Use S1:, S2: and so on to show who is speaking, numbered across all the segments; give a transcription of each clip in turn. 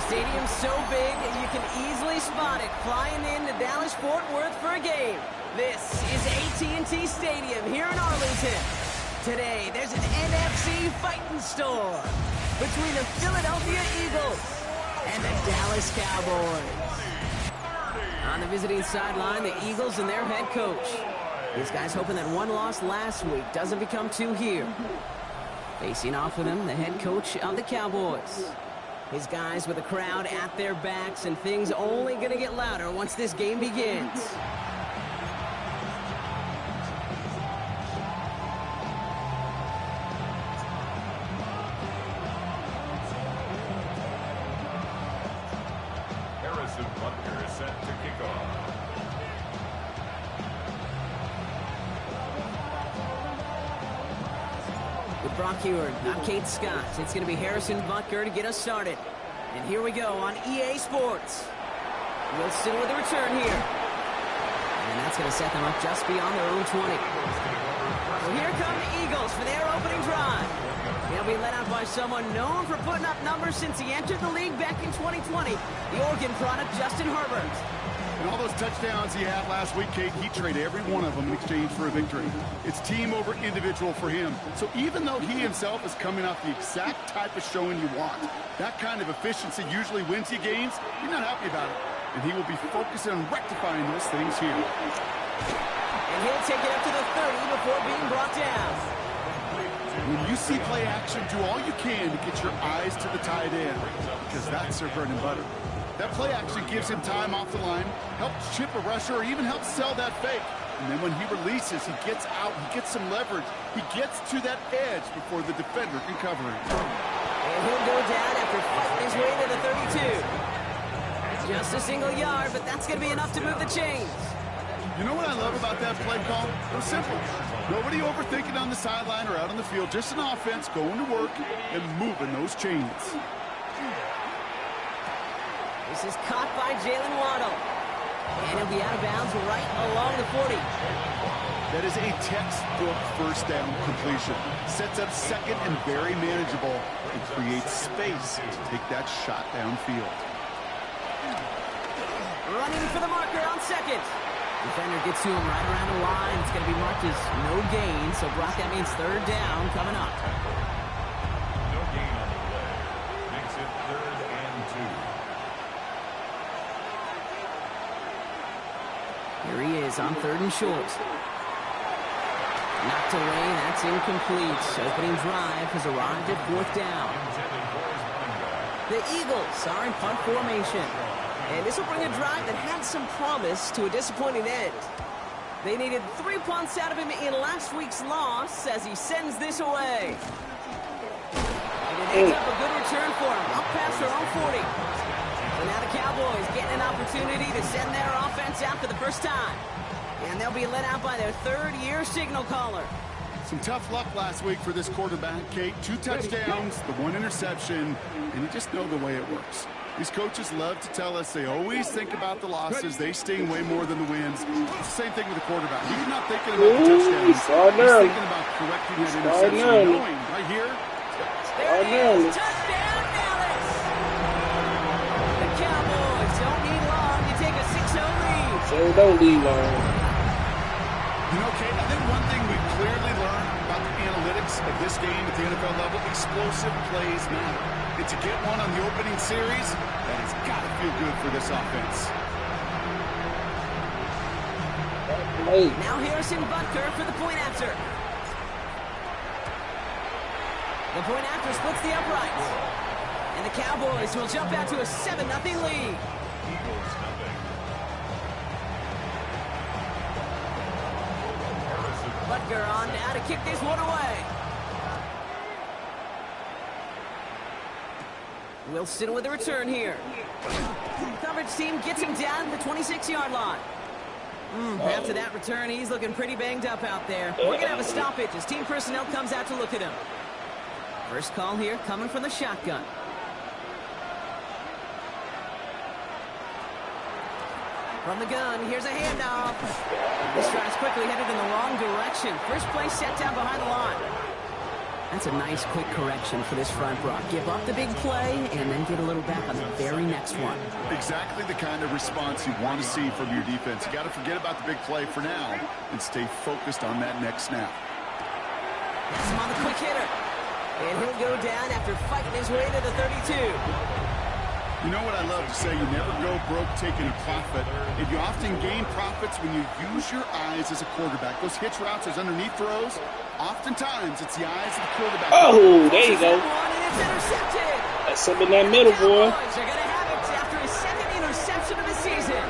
S1: stadium's so big, you can easily spot it flying into Dallas-Fort Worth for a game. This is AT&T Stadium here in Arlington. Today, there's an NFC fighting storm between the Philadelphia Eagles and the Dallas Cowboys. On the visiting sideline, the Eagles and their head coach. These guys hoping that one loss last week doesn't become two here. Facing off with him, the head coach of the Cowboys. His guys with the crowd at their backs, and things only going to get louder once this game begins.
S2: Butker is set to kick off.
S1: With Brock Heward, I'm Kate Scott. It's going to be Harrison Butker to get us started. And here we go on EA Sports. Wilson with a return here. And that's going to set them up just beyond their own 20. So here come the Eagles for their opening drive. They'll be led out by someone known for putting up numbers since he entered the league back in 2020, the Oregon product, Justin Herbert.
S3: And all those touchdowns he had last week, Kate, he traded every one of them in exchange for a victory. It's team over individual for him. So even though he himself is coming off the exact type of showing you want, that kind of efficiency usually wins you games, you're not happy about it. And he will be focusing on rectifying those things here.
S1: And he'll take it up to the 30 before being brought down.
S3: When you see play action, do all you can to get your eyes to the tight end, because that's their bread and butter. That play action gives him time off the line, helps chip a rusher, or even helps sell that fake. And then when he releases, he gets out, he gets some leverage. He gets to that edge before the defender can cover him.
S1: And he'll go down after fighting his way to the 32. Just a single yard, but that's going to be enough to move the chains.
S3: You know what I love about that play call? It was simple. Nobody overthinking on the sideline or out on the field. Just an offense going to work and moving those chains.
S1: This is caught by Jalen Waddle. And he'll be out of bounds right along the 40.
S3: That is a textbook first down completion. Sets up second and very manageable and creates space to take that shot downfield.
S1: Running for the marker on second. Defender gets to him right around the line. It's going to be marked as no gain. So, Brock, that means third down coming up.
S2: No gain on the play. Makes it 3rd and 2.
S1: Here he is on 3rd and short. Knocked away. That's incomplete. Opening drive has arrived at 4th down. The Eagles are in punt formation. And this will bring a drive that had some promise to a disappointing end. They needed 3 punts out of him in last week's loss as he sends this away. And it ends up a good return for him, up past their own 40. So now the Cowboys getting an opportunity to send their offense out for the first time. And they'll be let out by their 3rd-year signal caller.
S3: Some tough luck last week for this quarterback, Kate. 2 touchdowns, the 1 interception, and you just know the way it works. These coaches love to tell us they always think about the losses. They sting way more than the wins. It's the same thing with the quarterback. He's not thinking about the touchdowns. He's thinking about correcting that interception. Knowing right here.
S1: There it is. Touchdown, Dallas. The Cowboys don't need long to take a 6-0 lead.
S4: So don't need long.
S3: You know, Kate, I think one thing we've clearly learned about the analytics of this game at the NFL level, explosive plays matter. And to get one on the opening series, that has got to feel good for this offense.
S1: Now Harrison Butker for the point after. The point after splits the uprights. And the Cowboys will jump out to a 7-0 lead.
S2: Eagles nothing.
S1: Butker on now to kick this one away. Wilson with a return here. Coverage team gets him down to the 26-yard line. After that return, he's looking pretty banged up out there. We're going to have a stoppage as team personnel comes out to look at him. First call here coming from the shotgun. From the gun, here's a handoff. This drive's quickly headed in the wrong direction. First play set down behind the line. That's a nice quick correction for this front, Brock. Give up the big play and then get a little back on the very next one.
S3: Exactly the kind of response you want to see from your defense. You got to forget about the big play for now and stay focused on that next snap.
S1: That's him on the quick hitter. And he'll go down after fighting his way to the 32.
S3: You know what I love to say? You never go broke taking a profit. And you often gain profits when you use your eyes as a quarterback. Those hitch routes, those underneath throws, oftentimes it's the eyes of the quarterback.
S4: Oh, there you go.
S1: It's intercepted.
S4: That's up in that middle, boy.
S1: Cowboys are going to have it after his second interception of the season.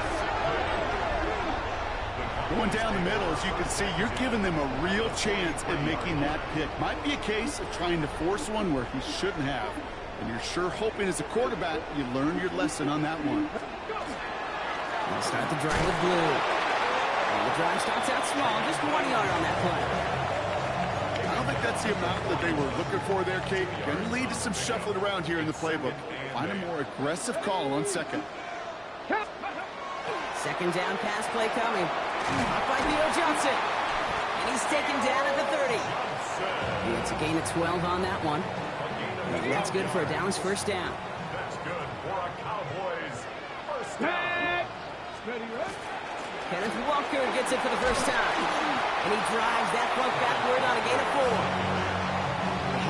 S3: Going down the middle, as you can see, you're giving them a real chance at making that pick. Might be a case of trying to force one where he shouldn't have. And you're sure hoping as a quarterback you learn your lesson on that one.
S1: We'll start the drive with blue. And the drive starts out small, just 1 yard on that play.
S3: I don't think that's the amount that they were looking for there, Kate. Going to lead to some shuffling around here in the playbook. Find a more aggressive call on second.
S1: Second down pass play coming. Up by Theo Johnson. And he's taken down at the 30. It's a gain of 12 on that one. And that's good for a Dallas first down.
S2: That's good for a Cowboys first down.
S1: Kenneth Walker gets it for the first time. And he drives that front backward on a gain of 4.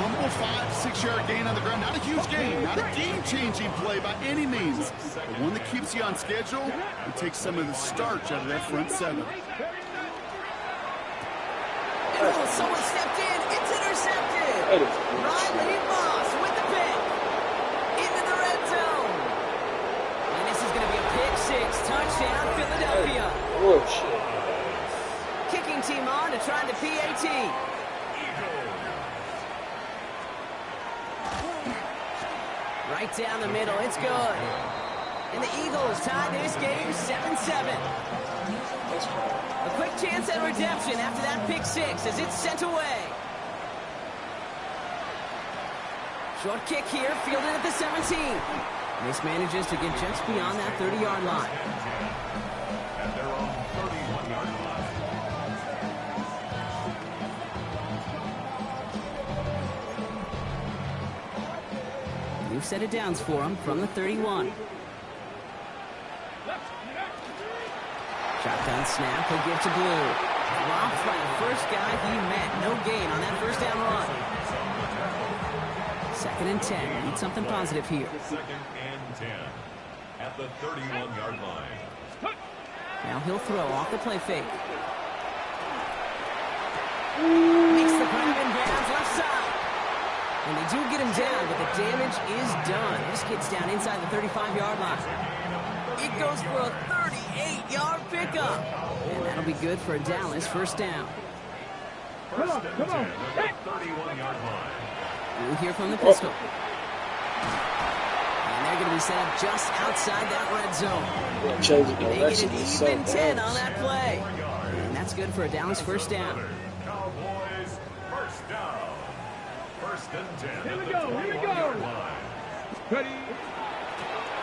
S3: Humble 5-6 yard gain on the ground. Not a huge gain, not a game-changing play by any means, but one that keeps you on schedule and takes some of the starch out of that front seven.
S1: Oh, someone stepped in. It's intercepted. Riley Moss with the pick. Into the red zone. And this is going to be a pick six. Touchdown, Philadelphia.
S4: Oh, shit.
S1: Kicking team on to try the PAT. Right down the middle. It's good. And the Eagles tie this game 7-7. A quick chance at redemption after that pick six as it's sent away. Short kick here, fielded at the 17. This manages to get just beyond that 30-yard line.
S2: At their own 31-yard line.
S1: New set of downs for him from the 31. Shotgun snap, he'll give to Blue. Dropped by the first guy he met. No gain on that first down run. 2nd and 10. Need something positive here.
S2: 2nd and 10 at the 31-yard line.
S1: Now he'll throw off the play fake. Makes the grab and bounds left side. And they do get him down, but the damage is done. This kid's down inside the 35-yard line. It goes for a 38-yard pickup. And that'll be good for a Dallas first down.
S2: First and 10 at the 31-yard line.
S1: We'll hear from the pistol. And they're going to be set up just outside that red zone. They get an even 10 on that play. And that's good for a Dallas first down.
S2: Cowboys first down. 1st and 10
S5: Here we
S2: at the
S5: go, here we
S2: 21-yard
S5: go.
S2: line.
S5: Ready.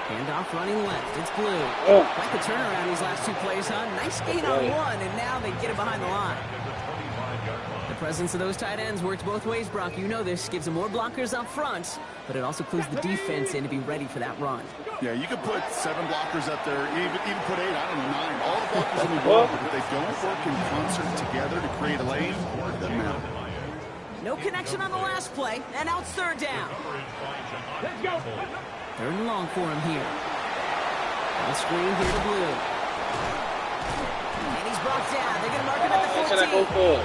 S1: Handoff running left. It's Blue. Quite the turnaround these last two plays, huh? Nice gain on one, and now they get it behind the line. The presence of those tight ends works both ways, Brock. You know this. Gives them more blockers up front, but it also clues the defense in to be ready for that run.
S3: Yeah, you could put 7 blockers up there, even put 8, I don't know, 9. All the blockers in the world, but if they don't work in concert together to create a lane, it doesn't matter.
S1: No connection on the last play, and now it's 3rd down.
S5: Let's go.
S1: 3rd and long for him here. On screen here to Blue. And he's brought down. They're going to mark him at the 14.
S4: Can I go for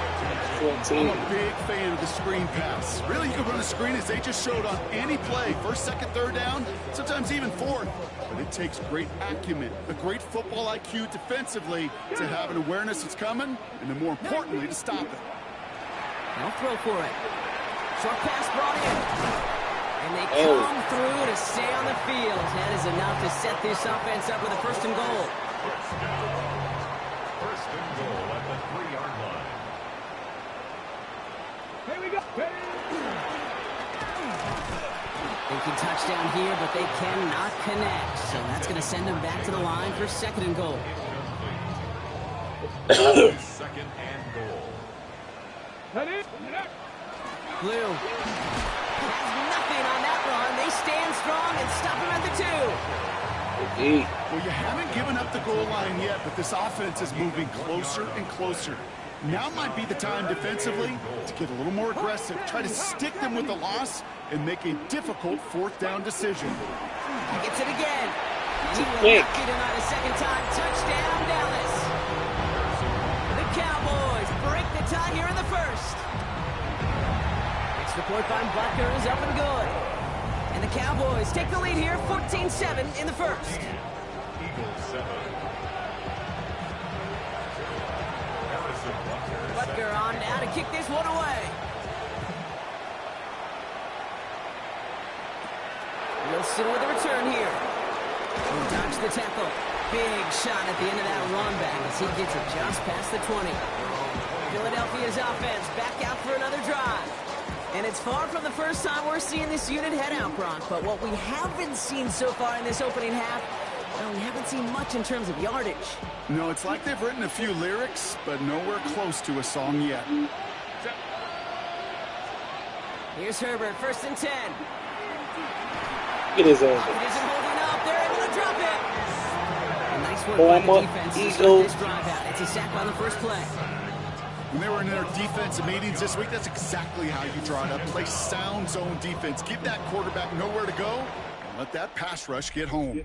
S4: 14?
S3: I'm a big fan of the screen pass. Really, you can run a screen as they just showed on any play. 1st, 2nd, 3rd down, sometimes even 4th. But it takes great acumen, a great football IQ defensively to have an awareness that's coming, and then more importantly, to stop it.
S1: They'll throw for it. Short pass brought in. And they come through to stay on the field. That is enough to set this offense up with a 1st and goal.
S2: 1st and goal at the 3-yard line.
S5: Here we go. Ready.
S1: Thinking touchdown here, but they cannot connect. So that's going to send them back to the line for 2nd and goal.
S2: 2nd and goal.
S5: Ready.
S1: Blue has nothing on that run. They stand strong and stop him at the 2.
S3: Well, you haven't given up the goal line yet, but this offense is moving closer and closer. Now might be the time defensively to get a little more aggressive, try to stick them with the loss, and make a difficult 4th down decision.
S1: He gets it again. He will not get him out a second time. Touchdown, Dallas. The Cowboys break the tie here in the 1st. Extra point by Butker is up and good. And the Cowboys take the lead here, 14-7 in the 1st.
S2: Eagles 7.
S1: Butker on now to kick this one away. Wilson with a return here. He'll dodge the tackle. Big shot at the end of that run back as he gets it just past the 20. Philadelphia's offense back out for another drive. And it's far from the first time we're seeing this unit head out, Brock. But what we haven't seen so far in this opening half, well, we haven't seen much in terms of yardage.
S3: No, it's like they've written a few lyrics, but nowhere close to a song yet.
S1: Here's Herbert, 1st and 10.
S4: It is a
S1: It isn't holding up. They're able to drop it. A nice work by the defense to start this drive out. It's a sack on the first play.
S3: When they were in their defensive meetings this week, that's exactly how you draw it up. Play sound zone defense. Give that quarterback nowhere to go, and let that pass rush get home.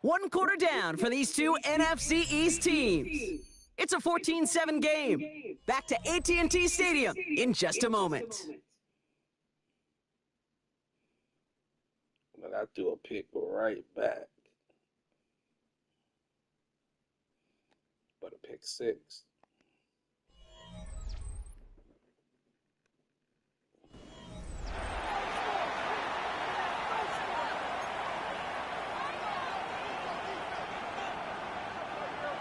S1: 1 quarter down for these two NFC East teams. It's a 14-7 game. Back to AT&T Stadium in just a moment.
S4: But I threw a pick right back. But a pick 6.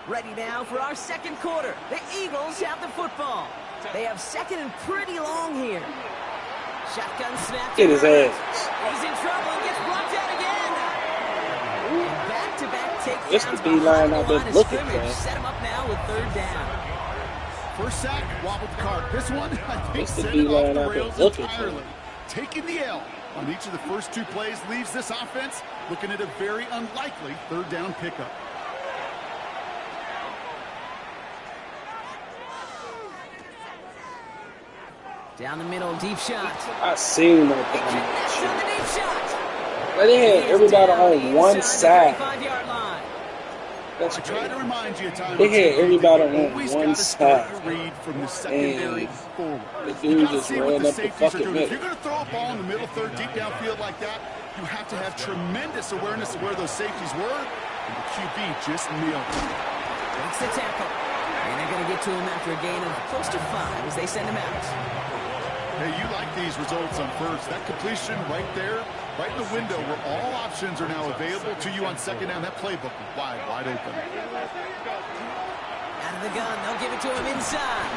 S1: Ready now for our 2nd quarter. The Eagles have the football. They have 2nd and pretty long here. Shotgun snap.
S4: Get his ass.
S1: He's in trouble and gets blocked out again. And back-to-back takedowns.
S4: It's the D-line I've been looking for.
S1: Set him up now with 3rd down.
S3: First sack, wobbled the cart. This one, I think,
S4: It's the
S3: sent it off
S4: D-line
S3: the
S4: I've been
S3: rails
S4: looking
S3: entirely.
S4: for.
S3: Taking the L on each of the first 2 plays leaves this offense looking at a very unlikely 3rd down pickup.
S1: Down the middle, deep shot.
S4: I seen that
S1: Connects
S4: damn
S1: on the deep shot.
S4: shit. But they had everybody on one side.
S1: 5-yard line.
S4: That's
S3: I try to remind you at times.
S4: They had everybody on
S3: always
S4: one
S3: gotta start
S4: side.
S3: your read from the secondary
S4: And
S3: forward.
S4: the
S3: You
S4: dude
S3: gotta
S4: just
S3: see what
S4: ran
S3: the
S4: up the
S3: safeties are
S4: fucking
S3: doing. If
S4: middle.
S3: you're going to throw a ball in the middle third, deep downfield like that, you have to have tremendous awareness of where those safeties were, and the QB just nailed it.
S1: Breaks the tackle. And they're going to get to him after a gain of close to 5 as they send him out.
S3: Hey, you like these results on first. That completion right there, right in the window where all options are now available to you on 2nd down. That playbook wide open.
S1: Out of the gun, they'll give it to him inside.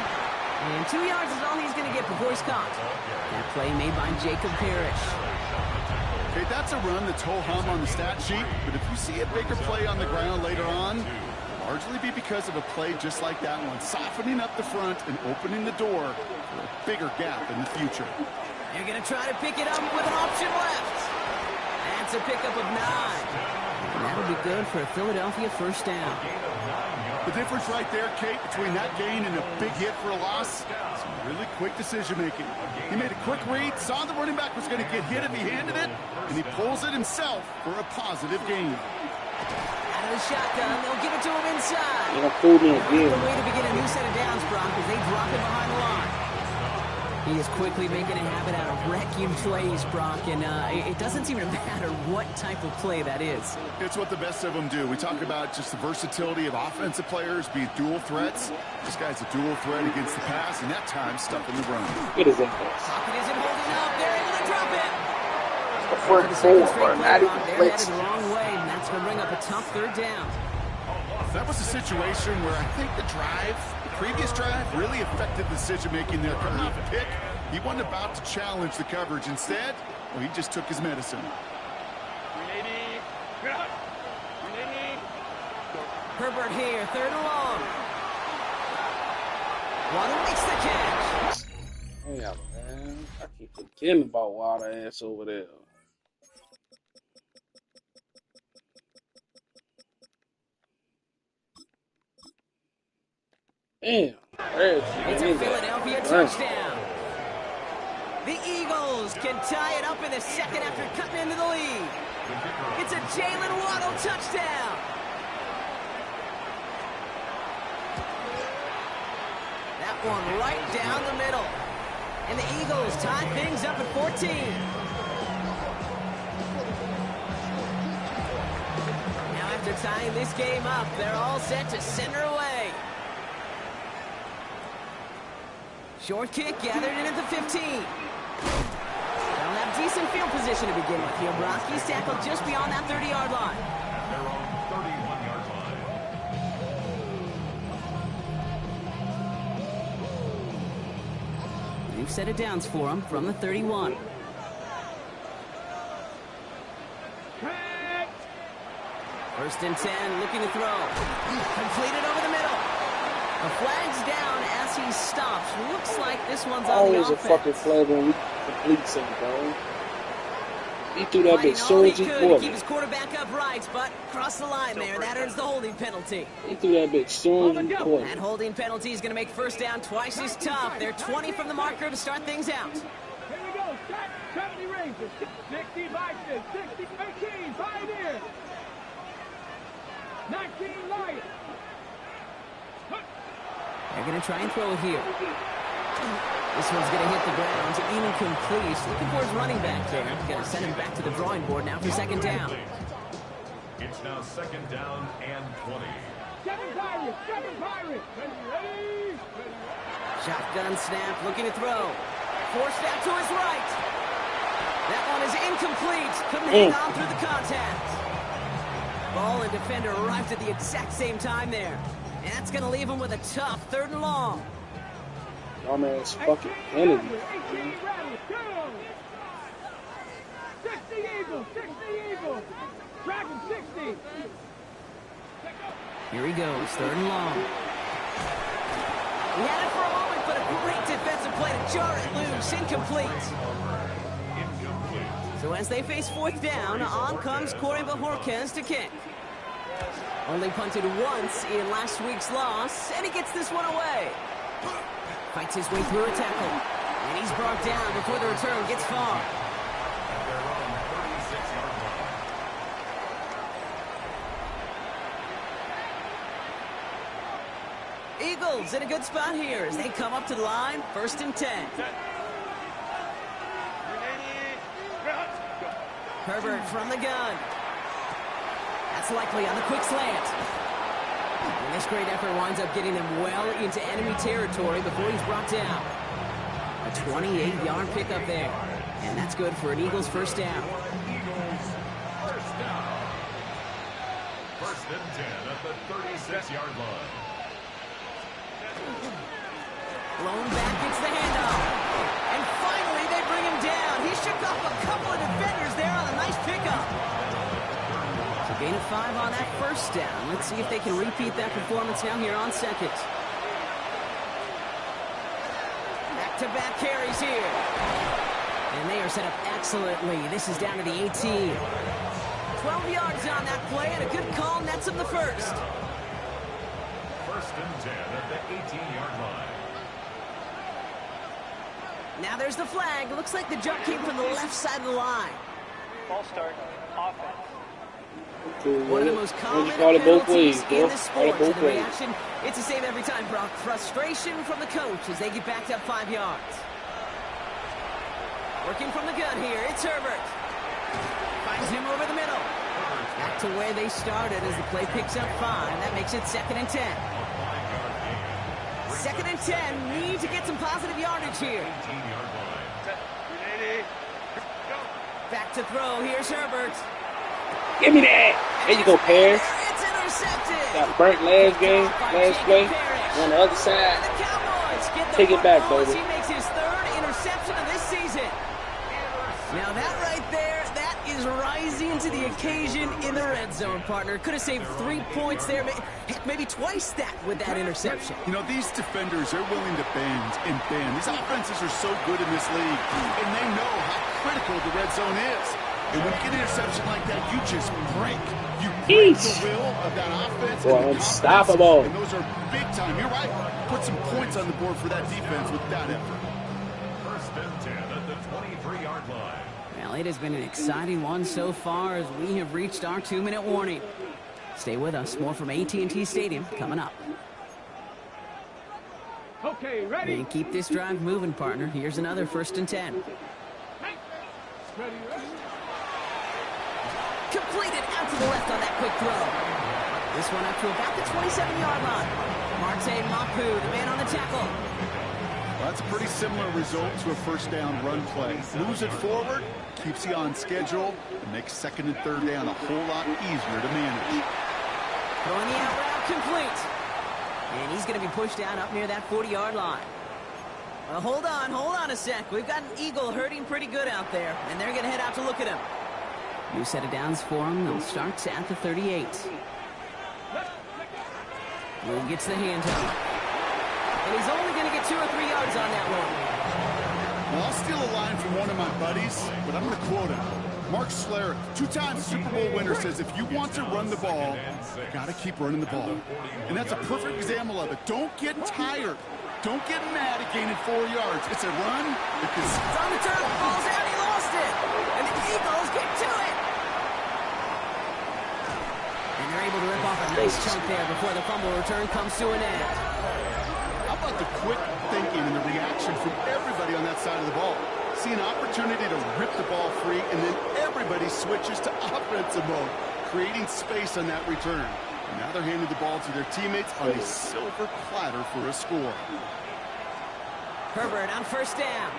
S1: And 2 yards is all he's going to get before he's caught. That play made by Jacob Parrish.
S3: Okay, that's a run that's ho-hum on the stat sheet, but if you see a bigger play on the ground later on, largely be because of a play just like that one, softening up the front and opening the door for a bigger gap in the future.
S1: They're going to try to pick it up with an option left. That's a pickup of 9. And that'll be good for a Philadelphia 1st down.
S3: The difference right there, Kate, between that gain and a big hit for a loss, some really quick decision-making. He made a quick read, saw the running back was going to get hit if he handed it, and he pulls it himself for a positive gain.
S1: Out of the shotgun, they'll give it to him inside.
S4: You know, fool me again.
S1: The way to begin a new set of downs, Brock, as they drop it behind the line. He is quickly making a habit out of wrecking plays, Brock, and it doesn't seem to matter what type of play that is.
S3: It's what the best of them do. We talk about just the versatility of offensive players being dual threats. This guy's a dual threat against the pass, and that time stuck in the run.
S4: What is that?
S1: Pocket isn't holding up. They're able to drop it.
S4: The front four, not even
S1: They're
S4: blitz.
S1: headed the wrong way, and that's going to bring up a tough 3rd down.
S3: That was a situation where I think the previous drive, really affected the decision-making there. Coming off a pick, he wasn't about to challenge the coverage. Instead, well, he just took his medicine.
S1: Herbert here, 3rd and long. Waddle makes the catch.
S4: Yeah, man. I keep forgetting about wild ass over there. Damn.
S1: It's a Philadelphia touchdown. The Eagles can tie it up in the second after cutting into the lead. It's a Jalen Waddle touchdown. That one right down the middle. And the Eagles tie things up at 14. Now after tying this game up, they're all set to send her away. Short kick gathered in at the 15. They'll have decent field position to begin with here. Broski's tackled just beyond that 30-yard line.
S2: At their own 31-yard line.
S1: New set of downs for them from the 31. First and 10, looking to throw. Completed over the middle. The flag's down as he stops. Looks like this one's on the
S4: Always
S1: offense.
S4: a fucking flag when we complete something, bro. He threw that bitch soon as he
S1: could
S4: caught
S1: to keep
S4: it.
S1: his quarterback upright, but cross the line there. That earns the holding penalty.
S4: He threw that bitch soon as he caught
S1: That
S4: it.
S1: holding penalty is going to make first down twice as tough. They're 20 from the marker to start things out.
S5: Here we go. 70 Rangers. 60 Vikings. 60 18. Pioneers. 19 Lions.
S1: They're going to try and throw it here. This one's going to hit the ground. Incomplete. Looking for his running back there. Going to send him back to the drawing board now for second down.
S2: It's now second down and 20.
S5: 7 Pirates. 7 Pirates. Ready.
S1: Shotgun snap, looking to throw. Forced out to his right. That one is incomplete. Couldn't hang on through the contact. Ball and defender arrived at the exact same time there. And that's going to leave him with a tough 3rd and long.
S4: My man's fucking Kennedy.
S5: 18 ready. Go. 60 Eagles. 60 Eagles. Dragon 60.
S1: Here he goes, 3rd and long. He had it for a moment, but a great defensive play to jar it loose. Incomplete. So as they face 4th down, on comes Corey Bajorquez to kick. Only punted once in last week's loss, and he gets this one away. Fights his way through a tackle, and he's brought down before the return gets far.
S2: At their own 36-yard line.
S1: Eagles in a good spot here as they come up to the line, 1st and 10. Herbert from the gun. That's likely on the quick slant. And this great effort winds up getting them well into enemy territory before he's brought down. A 28-yard pickup there. And that's good for an Eagles first down.
S2: Eagles first down. 1st and 10 at the 36-yard line.
S1: Blown back, gets the handoff. And finally, they bring him down. He shook off a couple of defenders there on a nice pickup. So gain of 5 on that first down. Let's see if they can repeat that performance now here on 2nd. Back-to-back carries here. And they are set up excellently. This is down to the 18. 12 yards on that play, and a good call nets him the first.
S2: 1st and 10 at the 18-yard line.
S1: Now there's the flag. Looks like the jump came from the left side of the line.
S6: Ball start, offense.
S1: One of the most common
S4: call it both
S1: penalties
S4: ways, bro.
S1: in the
S4: Call it
S1: sport.
S4: both
S1: And the
S4: ways.
S1: reaction, it's the same every time, Brock. Frustration from the coach as they get backed up 5 yards. Working from the gun here, it's Herbert. Finds him over the middle. Back to where they started as the play picks up 5. That makes it 2nd and 10. 2nd and 10, need to get some positive yardage here.
S2: 18-yard line.
S1: Back to throw, here's Herbert.
S4: Give me that. There you go, Pears.
S1: It's intercepted.
S4: Got burnt last game, last play. On the other side.
S1: And the Cowboys get the
S4: Take it back,
S1: football as
S4: baby.
S1: He makes his 3rd interception of this season. Now that right there, that is rising to the occasion in the red zone, partner. Could have saved 3 points there, heck, maybe twice that with that interception.
S3: You know, these defenders, they're willing to bend and bend. These offenses are so good in this league, and they know how critical the red zone is. And when you get an interception like that, you just break. You break the will of that offense.
S4: Boy, unstoppable.
S3: And those are big time. You're right. Put some points on the board for that defense with that effort.
S2: First and 10 at the 23-yard line.
S1: Well, it has been an exciting one so far as we have reached our 2-minute warning. Stay with us. More from AT&T Stadium coming up.
S5: Okay, ready?
S1: And keep this drive moving, partner. Here's another 1st and 10.
S5: Ready, ready.
S1: Completed out to the left on that quick throw. This one up to about the 27-yard line. Marte Mapu, the man on the tackle.
S3: Well, that's a pretty similar result to a first down run play. Moves it forward, keeps you on schedule, and makes 2nd and 3rd down a whole lot easier to manage.
S1: Throwing the out route complete. And he's going to be pushed down up near that 40-yard line. Well, hold on a sec. We've got an Eagle hurting pretty good out there, and they're going to head out to look at him. New set of downs for him. They'll start at the 38. Will gets the handoff. And he's only going to get 2 or 3 yards on that one.
S3: Well, I'll steal a line from one of my buddies, but I'm going to quote him. Mark Schlereth, 2-time Super Bowl winner, says if you want to run the ball, you got to keep running the ball. And that's a perfect example of it. Don't get tired. Don't get mad at gaining 4 yards. It's a run because
S1: It's on the turn. Ball's out. He lost it. And the Eagles get to it. And they're able to rip off a nice chunk there before the fumble return comes to an end.
S3: how about the quick thinking and the reaction from everybody on that side of the ball? See an opportunity to rip the ball free, and then everybody switches to offensive mode, creating space on that return. And now they're handing the ball to their teammates on a silver platter for a score.
S1: Herbert on 1st down.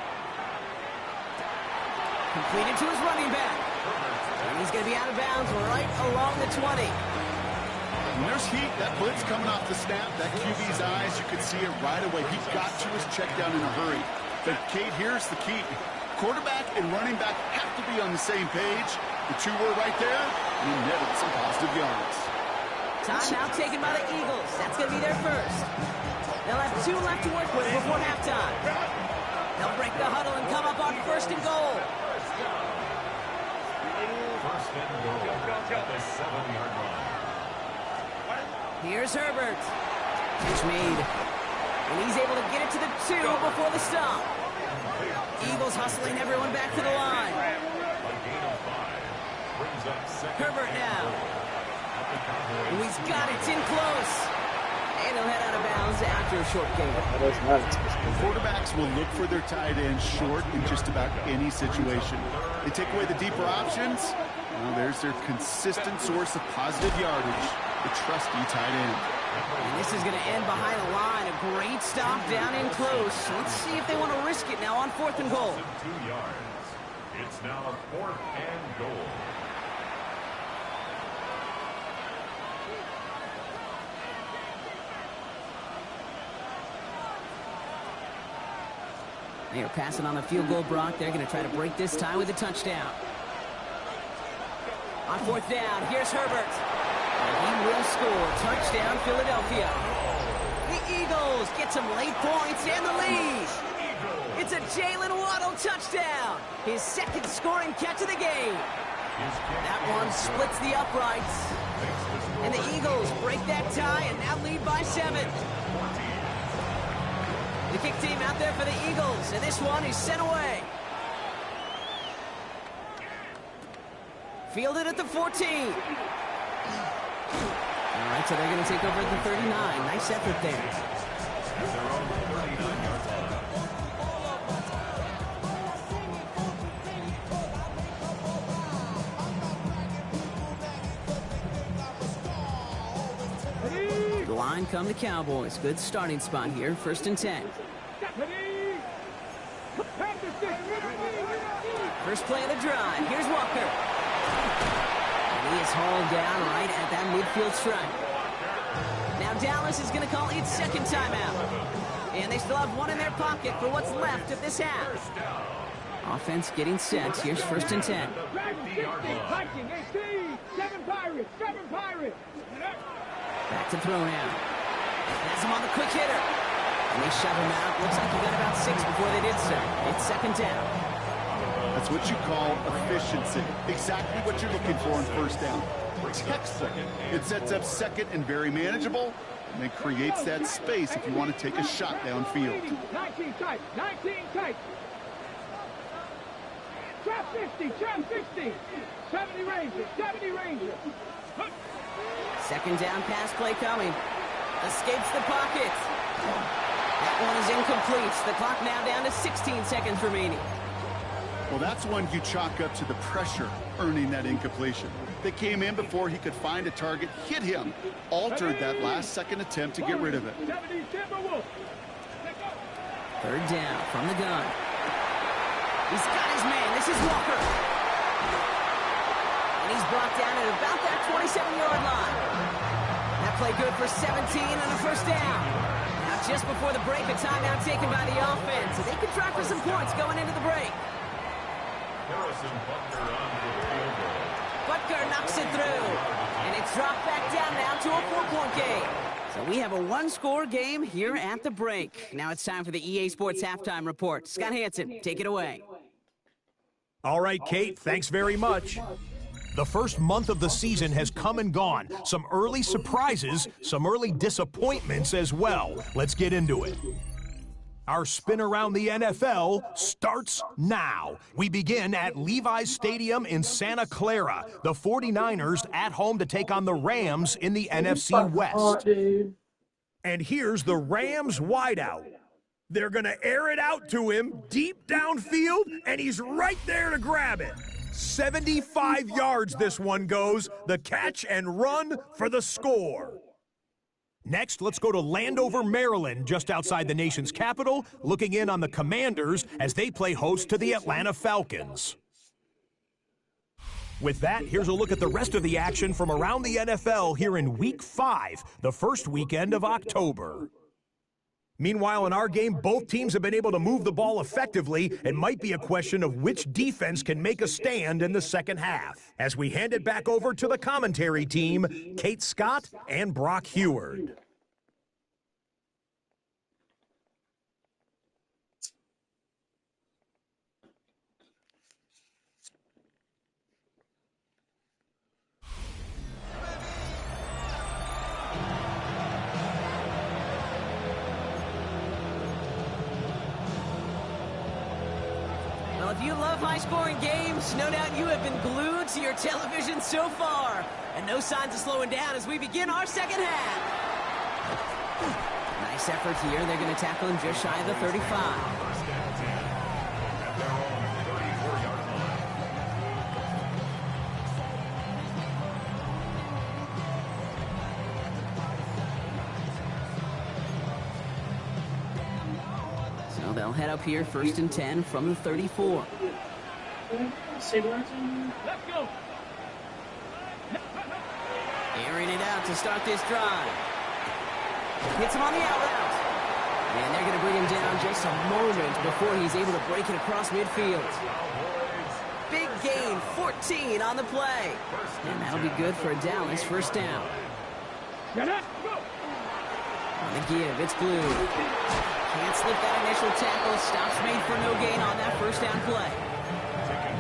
S1: Completed to his running back. And he's going to be out of bounds right along the 20.
S3: And there's heat. That blitz coming off the snap. That QB's eyes, you could see it right away. He got to his check down in a hurry. But, Kate, here's the key. Quarterback and running back have to be on the same page. The two were right there, and he netted some positive yards.
S1: Timeout taken by the Eagles. That's going to be their first. They'll have 2 left to work with before halftime. They'll break the huddle and come up on 1st and goal.
S2: First and goal at the 7-yard line.
S1: Here's Herbert. Catch made. And he's able to get it to the 2 before the stop. Eagles hustling everyone back to the line.
S2: A gain of 5 brings up 2nd.
S1: Herbert now. And he's got it. It's in close. And he'll head out of bounds after a short gain.
S3: Quarterbacks will look for their tight end short in just about any situation. They take away the deeper options. Well, there's their consistent source of positive yardage, the trusty tight end.
S1: And this is going to end behind the line. A great stop down in close. Let's see if they want to risk it now on 4th and goal.
S2: 2 yards. It's now 4th and goal.
S1: They are passing on the field goal, Brock. They're going to try to break this tie with a touchdown. On 4th down, here's Herbert. And he will score. Touchdown, Philadelphia. The Eagles get some late points and the lead. It's a Jalen Waddle touchdown. His 2nd scoring catch of the game. That one splits the uprights. And the Eagles break that tie and now lead by 7. The kick team out there for the Eagles, and this one is sent away. Fielded at the 14. All right, so they're going to take over at the 39. Nice effort there.
S2: They're on the 39-yard line.
S1: The line come the Cowboys. Good starting spot here. 1st and 10. First play of the drive. Here's Walker. And he is hauled down right at that midfield stripe. Now Dallas is going to call its 2nd timeout. And they still have 1 in their pocket for what's left of this half. Offense getting set. Here's 1st and 10.
S5: Dragon 60, Viking 18, 7 Pirates, 7 Pirates.
S1: Back to throw now. Has him on the quick hitter. And they shove him out. Looks like he got about 6 before they did so. It's 2nd down.
S3: That's what you call efficiency. Exactly what you're looking for in 1st down. Textbook. It sets up 2nd and very manageable, and it creates that space if you want to take a shot downfield.
S5: 19 tight, 19 tight. Trap 50, trap 60. 70 Rangers, 70 Rangers.
S1: 2nd down pass play coming. Escapes the pocket. That one is incomplete. The clock now down to 16 seconds remaining.
S3: Well, that's one you chalk up to the pressure earning that incompletion. They came in before he could find a target, hit him, altered that last-second attempt to get rid of it.
S1: 3rd down from the gun. He's got his man. This is Walker. And he's brought down at about that 27-yard line. That play good for 17 and a 1st down. Now just before the break, a timeout taken by the offense. So they can try for some points going into the break.
S2: Harrison Butker on for the field goal.
S1: Butker knocks it through. And it's dropped back down now to a 4-point game. So we have a 1-score game here at the break. Now it's time for the EA Sports Halftime Report. Scott Hansen, take it away.
S7: All right, Kate, thanks very much. The first month of the season has come and gone. Some early surprises, some early disappointments as well. Let's get into it. Our spin around the NFL starts now. We begin at Levi's Stadium in Santa Clara. The 49ers at home to take on the Rams in the NFC West. And here's the Rams wideout. They're going to air it out to him deep downfield, and he's right there to grab it. 75 yards this one goes. The catch and run for the score. Next, let's go to Landover, Maryland, just outside the nation's capital, looking in on the Commanders as they play host to the Atlanta Falcons. With that, here's a look at the rest of the action from around the NFL here in Week 5, the first weekend of October. Meanwhile, in our game, both teams have been able to move the ball effectively. It might be a question of which defense can make a stand in the second half. As we hand it back over to the commentary team, Kate Scott and Brock Heward.
S1: If you love high-scoring games, no doubt you have been glued to your television so far. And no signs of slowing down as we begin our second half. Nice effort here. They're going to tackle him just shy of the 35.
S2: First and 10 at their own 34-yard line.
S1: So they'll head up here 1st and 10 from the 34.
S5: Let's go.
S1: Airing it out to start this drive. Hits him on the out route. And they're going to bring him down just a moment before he's able to break it across midfield. Big gain, 14 on the play. And that'll be good for a Dallas 1st down. On the give, it's Blue. Can't slip that initial tackle. Stops made for no gain on that 1st down play.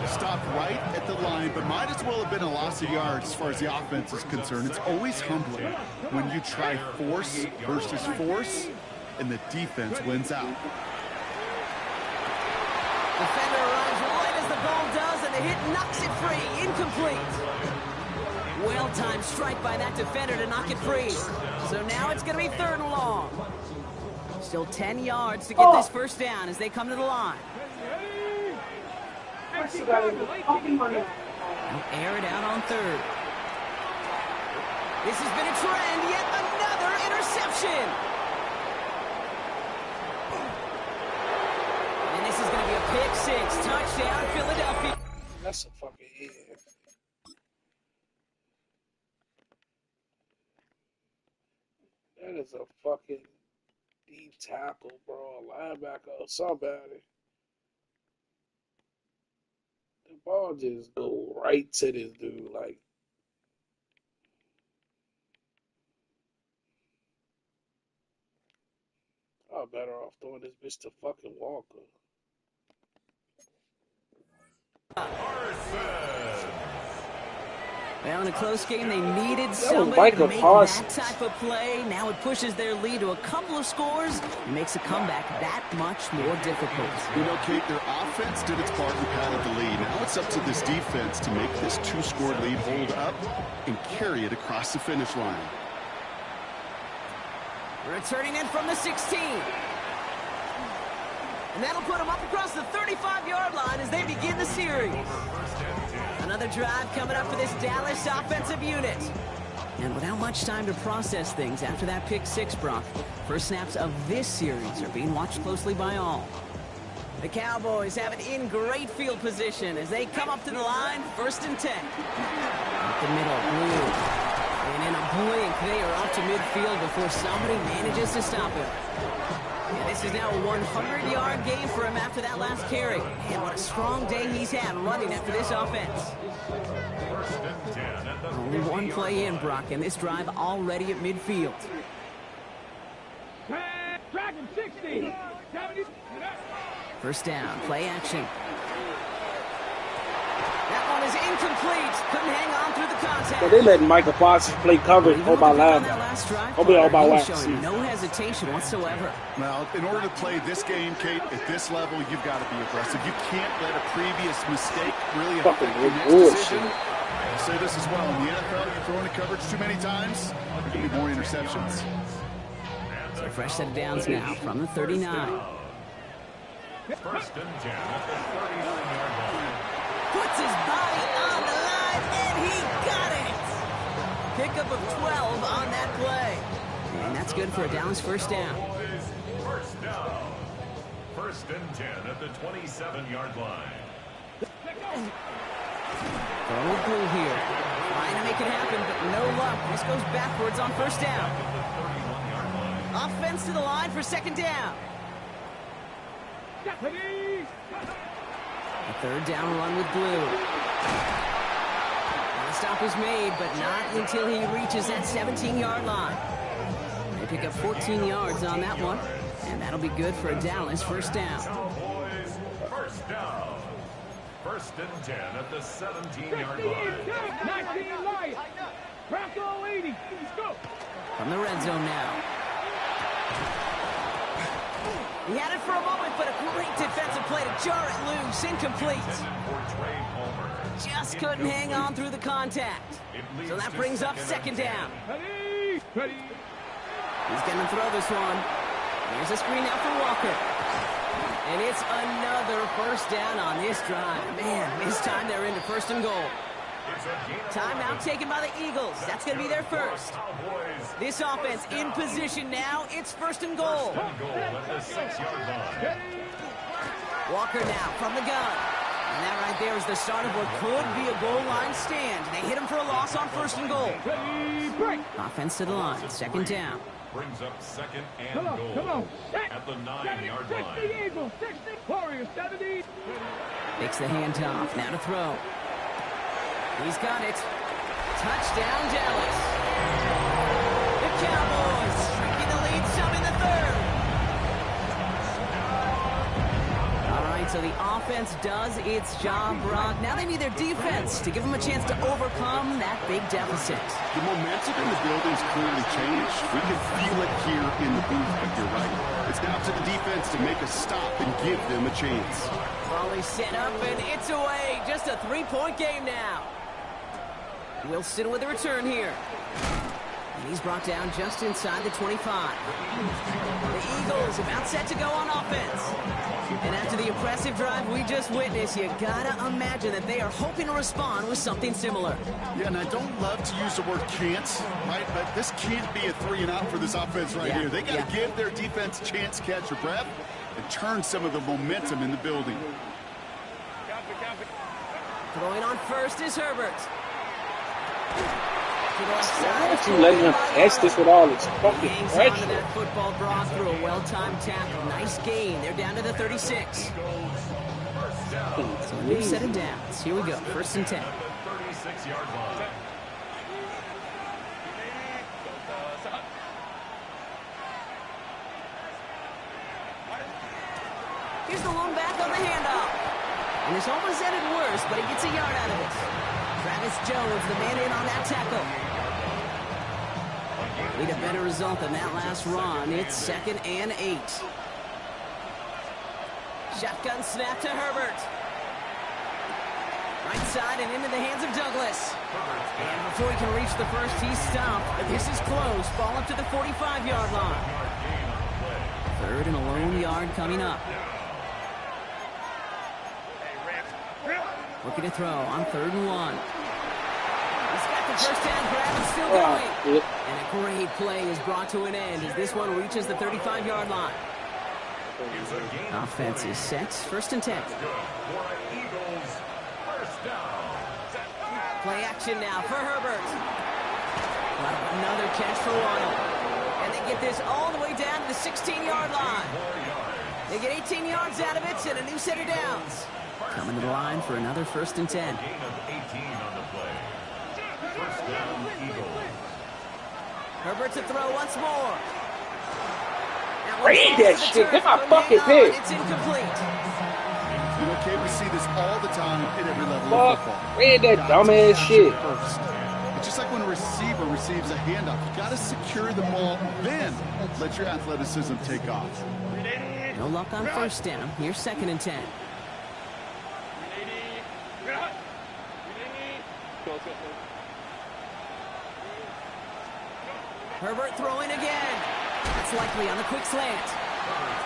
S3: Stopped right at the line, but might as well have been a loss of yards as far as the offense is concerned. It's always humbling when you try force versus force, and the defense wins out.
S1: Defender arrives right as the ball does, and the hit knocks it free. Incomplete. Well-timed strike by that defender to knock it free. So now it's going to be 3rd and long. Still 10 yards to get this 1st down as they come to the line. They'll air it out on 3rd. This has been a trend. Yet another interception. And this is going to be a pick 6. Touchdown, Philadelphia.
S4: That's a fucking hit. That is a fucking deep tackle, bro. A linebacker or somebody. ball just go right to this dude. Like, I'm better off throwing this bitch to fucking Walker.
S1: Well, in a close game, they needed somebody to make that type of play. Now it pushes their lead to a couple of scores and makes a comeback that much more difficult.
S3: You know, Kate, their offense did its part and padded the lead. Now it's up to this defense to make this 2-score lead hold up and carry it across the finish line.
S1: Returning in from the 16. And that'll put them up across the 35-yard line as they begin the series. Another drive coming up for this Dallas offensive unit. And without much time to process things after that pick six, Brock, first snaps of this series are being watched closely by all. The Cowboys have it in great field position as they come up to the line, 1st and 10. Up the middle, Blue. And in a blink, they are up to midfield before somebody manages to stop him. And this is now a 100-yard game for him after that last carry. And what a strong day he's had running after this offense. Only one play in, Brock, and this drive already at midfield.
S5: Dragon 60. 70.
S1: First down, play action. That one is incomplete. Couldn't hang on through the contact.
S4: So they letting Michael Parsons play coverage all by line.
S1: All by wide. No hesitation whatsoever.
S3: Well, in order to play this game, Kate, at this level, you've got to be aggressive. You can't let a previous mistake really affect your next decision. I'll say this as well. In the NFL, you throw into coverage too many times, there can be more interceptions.
S1: So a fresh set of downs now from the 39.
S2: First and 10 at the 39-yard line.
S1: Puts his body on the line, and he got it! Pickup of 12 on that play. And that's good for a Dallas first down.
S2: First down. First and 10 at the 27-yard line.
S1: Throw Blue here. Trying to make it happen, but no luck. This goes backwards on first down. Offense to the line for second down. A third down run with Blue. And the stop is made, but not until he reaches that 17-yard line. They pick up 14 yards on that one, and that'll be good for a Dallas first down.
S2: Cowboys first down. First and 10 at the 17-yard line.
S5: 19 light. Bronco 80. Let's go.
S1: From the red zone now. He had it for a moment, but a great defensive play to jar it loose. Incomplete. Just couldn't hang on through the contact. So that brings up second down.
S5: Ready. Ready.
S1: He's going to throw this one. There's a screen out for Walker. And it's another first down on this drive. Man, this time they're into first and goal. Timeout taken by the Eagles. That's going to be their first. This offense in position now. It's first and goal. Walker now from the gun. And that right there is the start of what could be a goal line stand. They hit him for a loss on first and goal. Offense to the line. Second down.
S2: Brings up second and goal at the 9-yard line.
S5: 60 Eagles, 60 Warriors, 70.
S1: Takes the handoff. Now to throw. He's got it. Touchdown, Dallas. The Cowboys shrinking the lead some in the third. All right, so the offense does its job, Brock. Now they need their defense to give them a chance to overcome that big deficit.
S3: The momentum in the building's clearly changed. We can feel it here in the booth, but you're right. It's now to the defense to make a stop and give them a chance.
S1: Raleigh set up, and it's away. Just a 3-point game now. Wilson with a return here. And he's brought down just inside the 25. The Eagles about set to go on offense. And after the impressive drive we just witnessed, you gotta imagine that they are hoping to respond with something similar.
S3: Yeah, and I don't love to use the word can't, right? But this can't be a 3-and-out for this offense right here. They gotta give their defense a chance to catch their breath and turn some of the momentum in the building.
S1: Throwing on first is Herbert.
S4: You letting him catch this with all his fucking pressure.
S1: That football brought through a well-timed tackle. Nice gain. They're down to the 36. So a new set of downs. Here we go. 1st and 10.
S2: 36-yard line.
S1: Here's the lone back on the handoff. And this almost ended worse, but he gets a yard out of it. Travis Jones, the man in on that tackle. Need a better result than that last run. It's 2nd and 8. Shotgun snap to Herbert. Right side and into the hands of Douglas. And before he can reach the first, he's stopped. But this is close. Ball up to the 45-yard line. 3rd and a lone yard coming up. Looking to throw on 3rd and 1. He's got the first down grab and still going. And a great play is brought to an end as this one reaches the 35-yard line. Offense is set. 1st and 10. Play action now for Herbert. Another catch for Waddle. And they get this all the way down to the 16-yard line. They get 18 yards out of it and a new set of downs. Coming to the line for another 1st and 10.
S2: Gain of 18 on the play. 1st down, Eagles.
S1: Herbert to throw once more.
S4: Read that shit. Get my fucking head.
S1: It's incomplete.
S3: Okay, we see this all the time at every level of football.
S4: Read that dumbass shit.
S3: First. It's just like when a receiver receives a handoff. You got to secure the ball, then let your athleticism take off.
S1: No luck on 1st down. Here's 2nd and 10. Herbert throwing again. That's likely on the quick slant.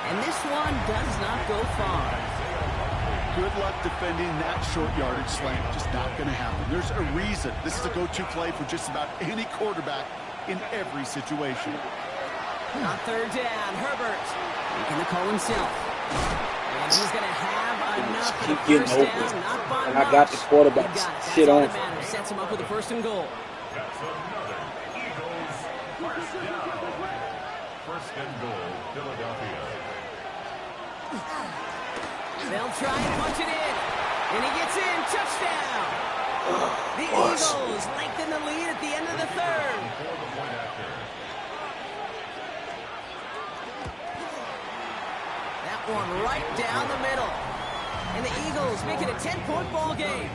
S1: And this one does not go far.
S3: Good luck defending that short yardage slant. Just not going to happen. There's a reason. This is a go-to play for just about any quarterback in every situation.
S1: On 3rd down, Herbert making the call himself. And he's going to have enough for the first down, not by much.
S4: And I got the quarterback shit on.
S1: Sets him up with a 1st and goal.
S2: That's another Eagles 1st down. 1st and goal, Philadelphia.
S1: They'll try and punch it in. And he gets in. Touchdown. The Eagles lengthen the lead at the end of the 3rd.
S2: Before the point after.
S1: That one right down the middle. And the Eagles make it a 10-point ball game.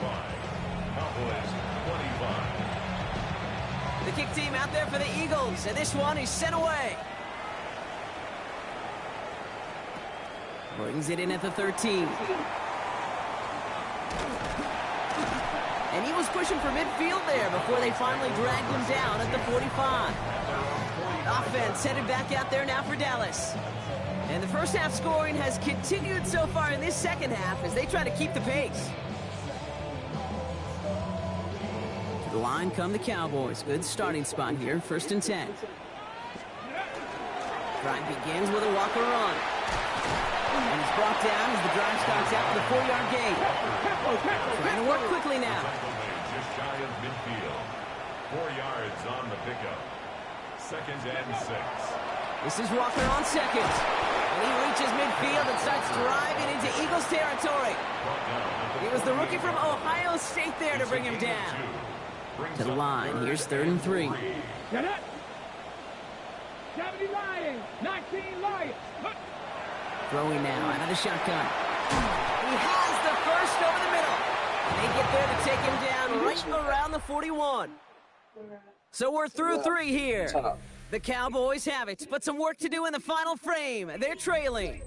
S2: Cowboys 25.
S1: The kick team out there for the Eagles. And this one is sent away. Brings it in at the 13. And he was pushing for midfield there before they finally dragged him down at the 45. Offense headed back out there now for Dallas. And the first half scoring has continued so far in this second half as they try to keep the pace. To the line come the Cowboys. Good starting spot here. 1st and 10. Drive begins with a Walker run. And he's brought down as the drive starts out for the 4-yard gain. Trying to work quickly now.
S2: Just shy of midfield. 4 yards on the pickup. 2nd and 6.
S1: This is Walker on 2nd. And he reaches midfield and starts driving into Eagles territory. It was the rookie from Ohio State there to bring him down. To the line. Here's 3rd and 3.
S5: 70 Lions, 19 Lions.
S1: Throwing now out of the shotgun. He has the first over the middle. They get there to take him down right around the 41. So we're through 3 here. The Cowboys have it, but some work to do in the final frame. They're trailing.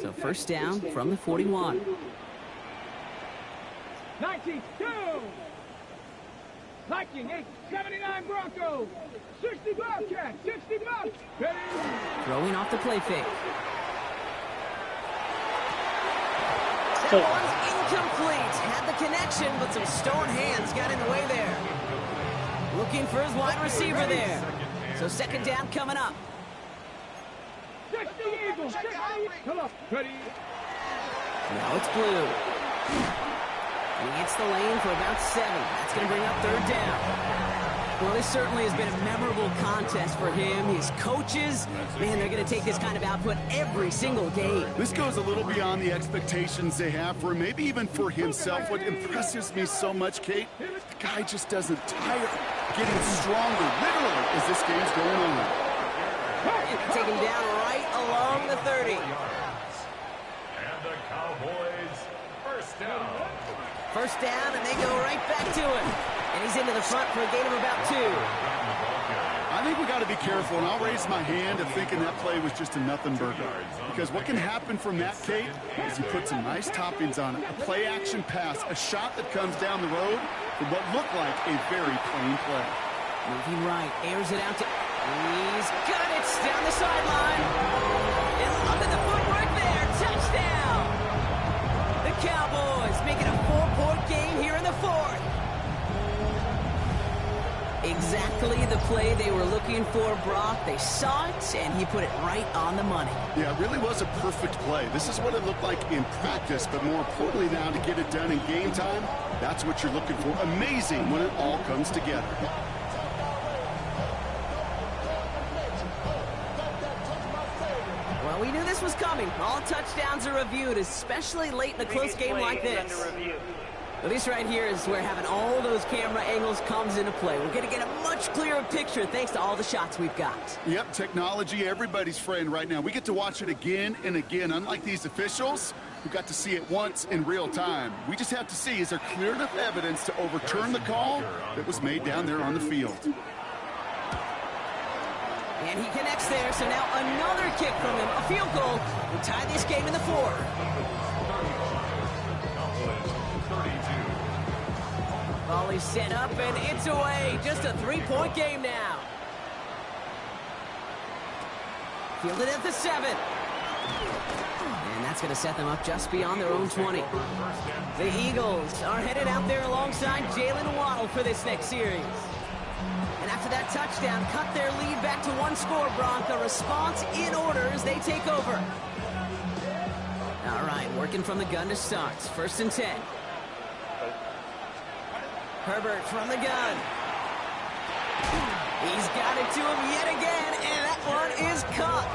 S1: So 1st down from the 41.
S5: 92. Viking 879 Broncos. 60 Bobcats. 60 Bobcats.
S1: Throwing off the play fake. That one's incomplete. Had the connection, but some stone hands got in the way there. Looking for his wide receiver there. So second down coming up.
S5: 60 Eagles. 60. Come on. Ready.
S1: Now it's Blue. And he hits the lane for about 7. That's going to bring up third down. Well, this certainly has been a memorable contest for him. His coaches, man, they're going to take this kind of output every single game.
S3: This goes a little beyond the expectations they have for him, maybe even for himself. What impresses me so much, Kate, the guy just doesn't tire, getting stronger, literally, as this game's going on.
S1: Take him down right along the 30.
S2: And the Cowboys first down.
S1: First down, and they go right back to him. And he's into the front for a gain of about 2.
S3: I think we got to be careful, and I'll raise my hand of thinking that play was just a nothing burger. Because what can happen from that, Kate, is you put some nice toppings on it. A play-action pass, a shot that comes down the road for what looked like a very plain play.
S1: Moving right, airs it out to... He's got it down the sideline. And look at the footwork there. Touchdown! The Cowboys making a 4-point game here in the 4th. Exactly the play they were looking for, Brock. They saw it, and he put it right on the money.
S3: Yeah, it really was a perfect play. This is what it looked like in practice, but more importantly now to get it done in game time, that's what you're looking for. Amazing when it all comes together.
S1: Well, we knew this was coming. All touchdowns are reviewed, especially late in a close game like this. Well, this right here is where having all those camera angles comes into play. We're going to get a much clearer picture thanks to all the shots we've got.
S3: Yep, technology, everybody's friend right now. We get to watch it again and again. Unlike these officials, who got to see it once in real time. We just have to see, is there clear enough evidence to overturn the call that was made down there on the field?
S1: And he connects there, so now another kick from him. A field goal will tie this game in the 4th. Volley set up, and it's away. Just a 3-point game now. Fielded at the 7. And that's going to set them up just beyond their own 20. The Eagles are headed out there alongside Jalen Waddle for this next series. And after that touchdown, cut their lead back to 1 score, Brock. A response in order as they take over. All right, working from the gun to start. 1st and 10. Herbert from the gun. He's got it to him yet again, and that one is caught.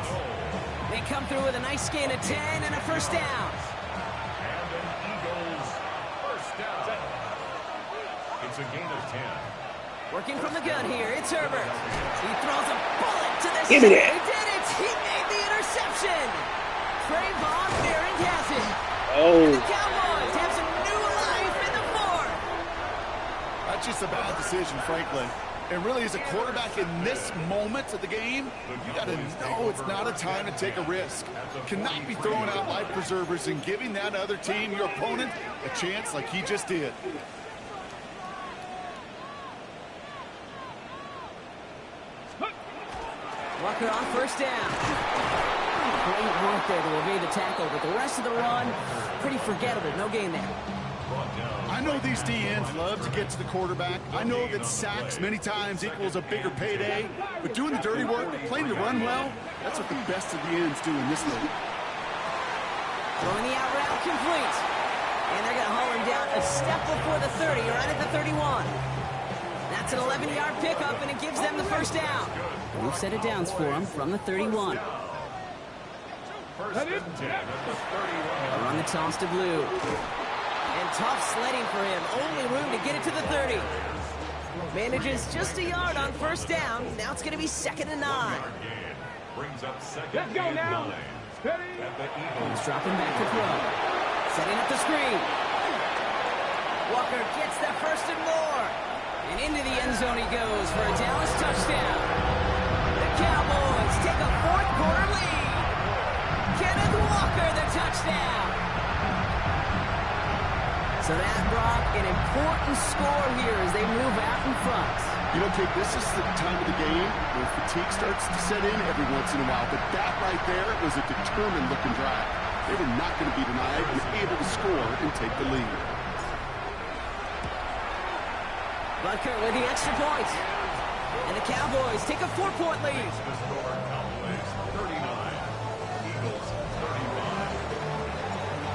S1: They come through with a nice gain of 10 and a first down.
S2: And an Eagles first down. It's a gain of 10.
S1: Working from the gun here, it's Herbert. He throws a bullet to the
S4: Give me
S1: center.
S4: that.
S1: He did it. He made the interception. Trayvon Merritt has it.
S4: Oh.
S1: And the Cowboys have some new life in the 4th.
S3: That's just a bad decision, frankly. And really, as a quarterback in this moment of the game, you got to know it's not a time to take a risk. Cannot be throwing out life preservers and giving that other team, your opponent, a chance like he just did.
S1: Walker on first down. Great work there to evade the tackle, but the rest of the run, pretty forgettable. No gain there.
S3: I know these DNs love to get to the quarterback. I know that sacks many times equals a bigger payday, but doing the dirty work, playing the run well, that's what the best of the ends do in this league.
S1: Throwing the out route complete. And they're going to haul him down a step before the 30, right at the 31. That's an 11-yard pickup, and it gives them the first down. New set of downs for them from the 31.
S2: First and 10 at the 31.
S1: Run the toss to Blue. And tough sledding for him. Only room to get it to the 30. Manages just a yard on first down. Now it's going to be 2nd and 9.
S2: Brings up 2nd
S5: Let's go
S2: and
S5: now.
S2: 9.
S5: Steady.
S2: At the
S1: He's
S2: Eagles.
S1: dropping back to throw. Setting up the screen. Walker gets the first and more. And into the end zone he goes for a Dallas touchdown. The Cowboys take a 4th quarter lead. Kenneth Walker, the touchdown. So that, Brock, an important score here as they move out in front.
S3: You know, Kate, this is the time of the game where fatigue starts to set in every once in a while, but that right there was a determined-looking drive. They were not going to be denied and able to score and take the lead.
S1: Butker with the extra point. And the Cowboys take a 4-point lead.
S2: The score, Cowboys 39, Eagles 35.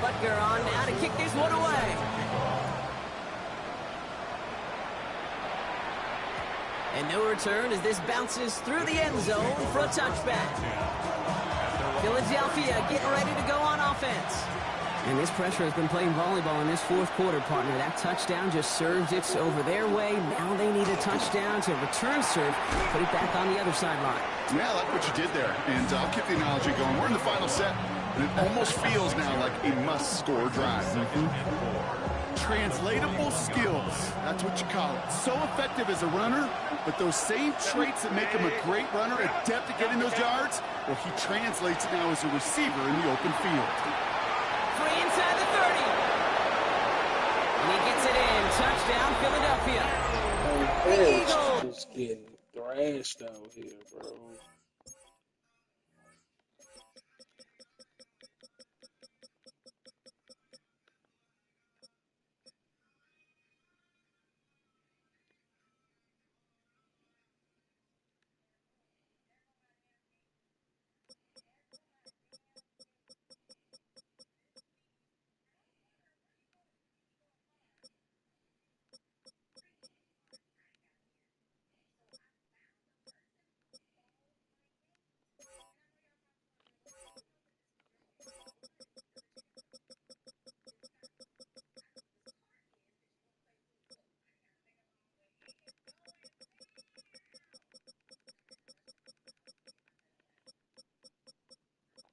S1: Butker on now to kick this one away. And no return as this bounces through the end zone for a touchback. Philadelphia getting ready to go on offense. And this pressure has been playing volleyball in this fourth quarter, partner. That touchdown just served it over their way. Now they need a touchdown to return serve, put it back on the other sideline.
S3: Yeah, I like what you did there. And I'll keep the analogy going. We're in the final set, and it almost feels now like a must-score drive. Translatable skills, that's what you call it. So effective as a runner, but those same traits that make him a great runner, adept at getting those yards, well, he translates it now as a receiver in the open field.
S1: Free inside the 30. And he gets it in. Touchdown, Philadelphia.
S4: The
S1: Eagles
S4: just getting thrashed out here, bro.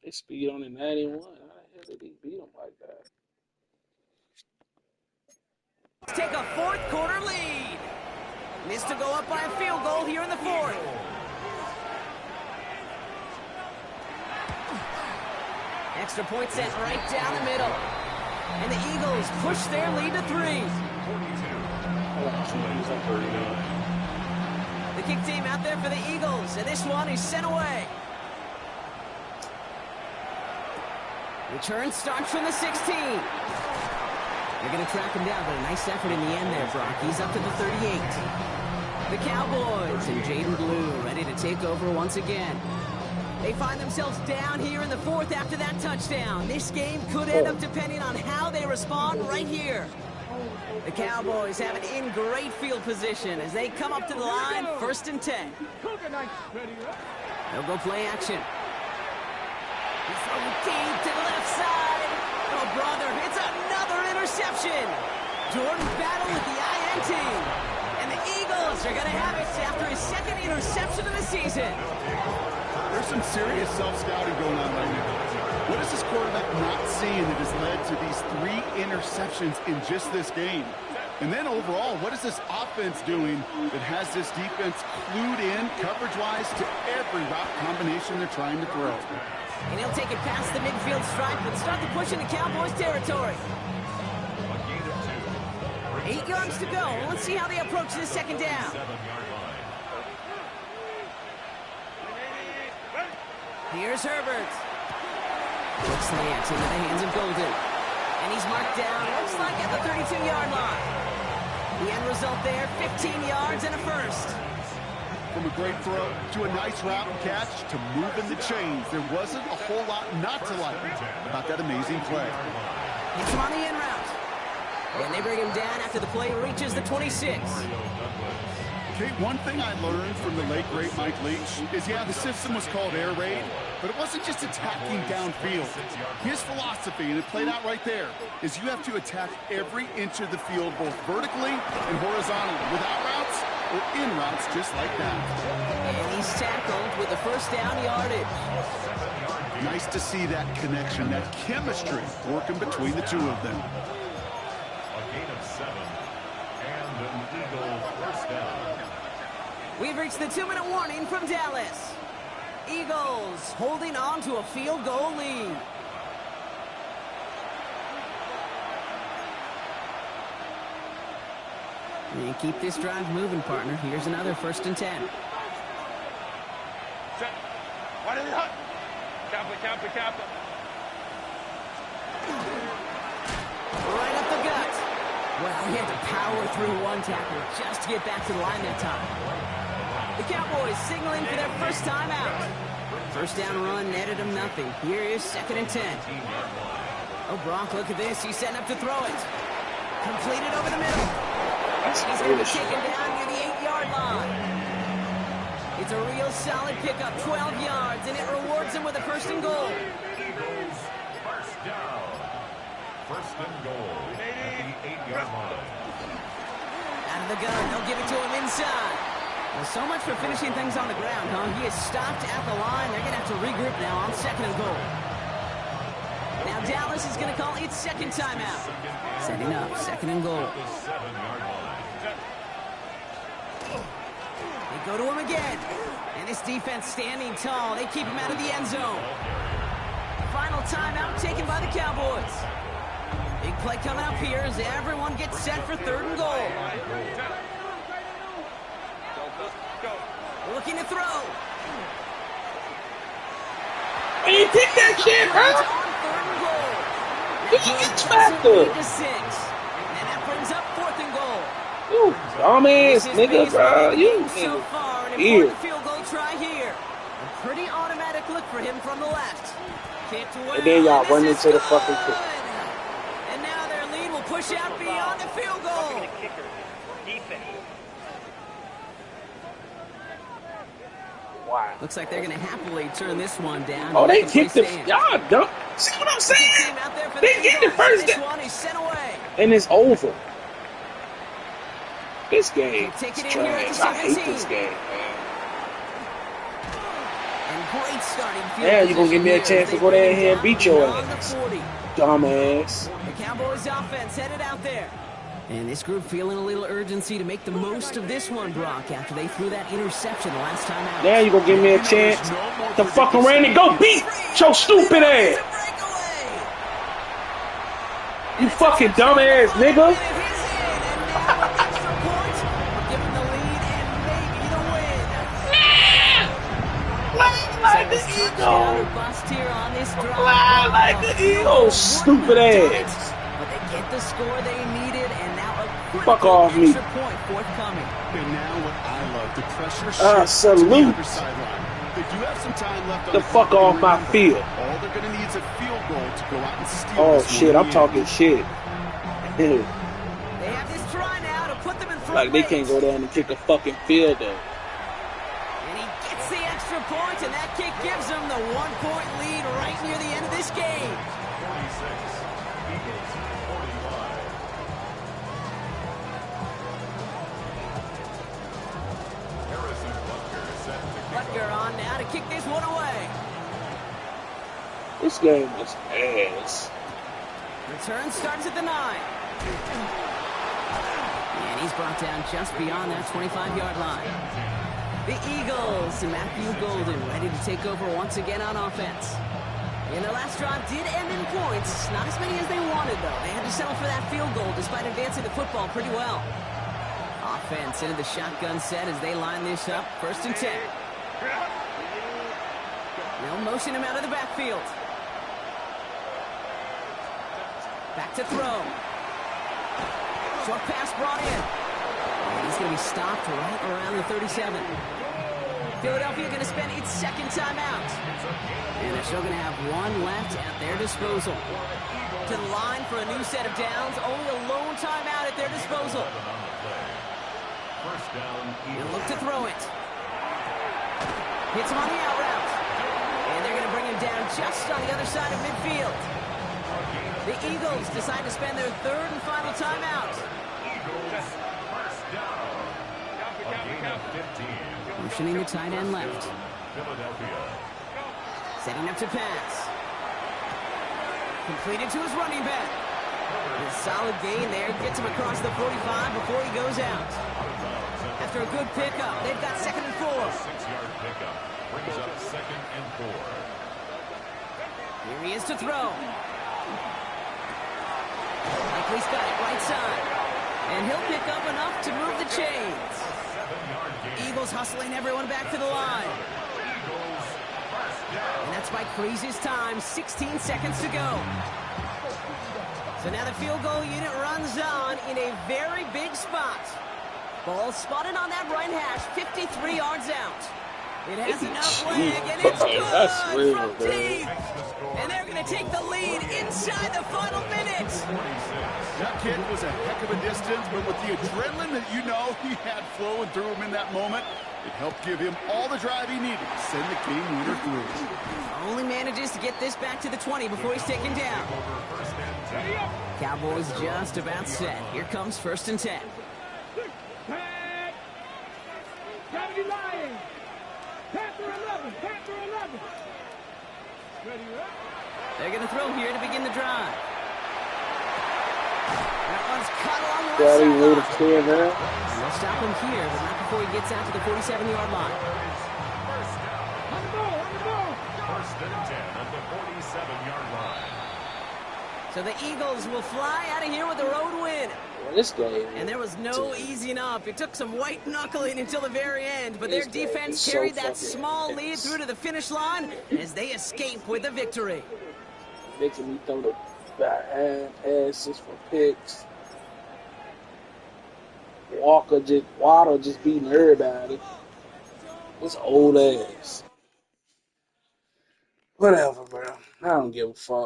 S4: They speed on at 91. How the hell did he beat him like that?
S1: take a fourth quarter lead. Missed to go up by a field goal here in the fourth. Extra point set right down the middle. And the Eagles push their lead to 3. The kick team out there for the Eagles, and this one is sent away. Return starts from the 16. They're going to track him down, but a nice effort in the end there, Brock. He's up to the 38. The Cowboys and Jaden Blue ready to take over once again. They find themselves down here in the fourth after that touchdown. This game could end up depending on how they respond right here. The Cowboys have it in great field position as they come up to the line, 1st and 10. They'll go play action. He's throwing deep to the left side. Oh, brother, it's another interception. Jordan battle with the INT. And the Eagles are going to have it after his second interception of the season.
S3: There's some serious self-scouting going on right now. What is this quarterback not seeing that has led to these 3 interceptions in just this game? And then overall, what is this offense doing that has this defense clued in coverage-wise to every route combination they're trying to throw?
S1: And he'll take it past the midfield stripe and start the push into Cowboys territory. 8 yards to go. Let's see how they approach this second down. Here's Herbert. Quick slant into the hands of Golden. And he's marked down, looks like at the 32-yard line. The end result there, 15 yards and a first.
S3: From a great throw to a nice route and catch to moving the chains, there wasn't a whole lot not to like about that amazing play.
S1: Hits him on the in route. And they bring him down after the play reaches the 26.
S3: Kate, one thing I learned from the late, great Mike Leach is, yeah, the system was called air raid, but it wasn't just attacking downfield. His philosophy, and it played out right there, is you have to attack every inch of the field, both vertically and horizontally, without routes or in routes just like that.
S1: And he's tackled with the first down yardage.
S3: Nice to see that connection, that chemistry working between the two of them.
S2: A gain of 7 and an Eagle first down.
S1: We've reached the 2-minute warning from Dallas. Eagles holding on to a field goal lead. And keep this drive moving, partner. Here's another 1st and 10. Right up the gut. Well, he had to power through one tackle just to get back to the line that time. The Cowboys signaling for their first time out. First down run netted him nothing. Here is 2nd and 10. Oh, Brock, look at this. He's setting up to throw it. Completed over the middle. He's going to be taken down near the 8-yard line. It's a real solid pickup, 12 yards, and it rewards him with a 1st and goal.
S2: Eagles, first down. 1st and goal at the 8-yard line.
S1: Out of the gun, they'll give it to him inside. Well, so much for finishing things on the ground, huh? He is stopped at the line. They're going to have to regroup now on 2nd and goal. Now Dallas is going to call its 2nd timeout. Setting up, 2nd and goal. They go to him again. And this defense standing tall. They keep him out of the end zone. Final timeout taken by the Cowboys. Big play coming up here as everyone gets set for 3rd and goal. Looking to throw.
S4: Hey, you pick that shit, bro. Did you get faster?
S1: And that brings up 4th and goal.
S4: You dumbass nigga, bro. You
S1: so far, an
S4: here.
S1: important field goal try here. A pretty automatic look for him from the left. Kicked well,
S4: And then y'all run
S1: this
S4: into
S1: is
S4: the fucking
S1: good.
S4: kick.
S1: And now their lead will push out beyond the field goal.
S4: Wow.
S1: Looks like they're going to happily turn this one down.
S4: Oh, they
S1: Let
S4: kicked the.
S1: play stand.
S4: Y'all dumb. See what I'm saying?
S1: Team out there for
S4: They
S1: the
S4: get the
S1: Eagles.
S4: first
S1: This
S4: down.
S1: one is sent away.
S4: And it's over. This game
S1: Take
S4: is
S1: it in here at
S4: trash.
S1: the
S4: I hate
S1: 17.
S4: this game, man.
S1: And great starting field
S4: Yeah, you gonna give me a
S1: position
S4: chance
S1: here
S4: to go there
S1: as they
S4: and
S1: bring
S4: beat
S1: it
S4: your
S1: down beyond
S4: ass.
S1: the 40.
S4: Dumbass.
S1: The Cowboys offense headed out there. And this group feeling a little urgency to make the most of this one, Brock, after they threw that interception the last time out.
S4: Now you gonna give me a chance to fuck around and go beat your stupid ass. You fucking dumbass nigga. Like the Eagles. Fly like the Eagles, stupid ass.
S1: But they get the score they needed, and now a
S4: Fuck off me.
S1: extra point forthcoming.
S3: And now what I love, the pressure shift to the
S4: salute.
S3: other sideline. They do have some time left on
S4: The fuck
S3: clock
S4: off
S3: in
S4: my
S3: the
S4: field.
S3: All they're gonna need is a field goal to go out and steal
S4: Oh
S3: this
S4: shit,
S3: one.
S4: I'm talking shit.
S1: They have this try now to put them in front.
S4: Like they can't go down and kick a fucking field goal.
S1: And he gets the extra point, and that kick gives them the 1-point lead right near the end of this game.
S2: 46, Eagles 45. Harrison Butker set to kick
S1: Butker on now to kick this one away.
S4: This game was ass.
S1: Return starts at the 9. And he's brought down just beyond that 25-yard line. The Eagles and Matthew Golden ready to take over once again on offense. And their last drive did end in points. Not as many as they wanted, though. They had to settle for that field goal despite advancing the football pretty well. Offense into the shotgun set as they line this up. 1st and 10. They'll motion him out of the backfield. Back to throw. Short pass brought in. And he's going to be stopped right around the 37. Philadelphia going to spend its 2nd timeout. And they're still going to have one left at their disposal. To the line for a new set of downs. Only a lone timeout at their disposal.
S2: First down,
S1: They'll look to throw it. Hits him on the out route. And they're going to bring him down just on the other side of midfield. The Eagles decide to spend their 3rd and final timeout.
S2: Eagles, first down. A gain of 15.
S1: Motioning the tight end left.
S2: Philadelphia.
S1: Setting up to pass. Completed to his running back. A solid gain there. Gets him across the 45 before he goes out. After a good pickup, they've got 2nd and 4.
S2: 6-yard pickup brings up 2nd and 4.
S1: Here he is to throw. Likely's got it right side. And he'll pick up enough to move the chains.
S2: 7-yard gain.
S1: Eagles hustling everyone back to the line.
S2: Eagles, first down.
S1: And that's Mike Freeze's time, 16 seconds to go. So now the field goal unit runs on in a very big spot. Ball spotted on that right hash, 53 yards out. It has enough leg, and it's good from deep. And they're going to take the lead inside the final minute.
S3: That kick was a heck of a distance, but with the adrenaline that you know he had flowing through him in that moment, it helped give him all the drive he needed to send the game winner through.
S1: Only manages to get this back to the 20 before he's taken down. Cowboys just about set. Here comes 1st and 10.
S5: Kennedy lying. Panther 11. Panther 11. Ready, right?
S1: They're going to throw here to begin the drive. That one's cut along the left sideline. They'll stop him here, but not before he gets out to the 47-yard line.
S5: On the ball, on the ball.
S2: 1st and 10 at the 47-yard line.
S1: So the Eagles will fly out of here with a road win.
S4: This game.
S1: And there was no easing up. It took some white knuckling until the very end, but their defense carried that small lead through to the finish line as they escape with the victory.
S4: Making me throw the backhand passes for picks. Waddle just beating everybody. This old ass. Whatever, bro. I don't give a fuck.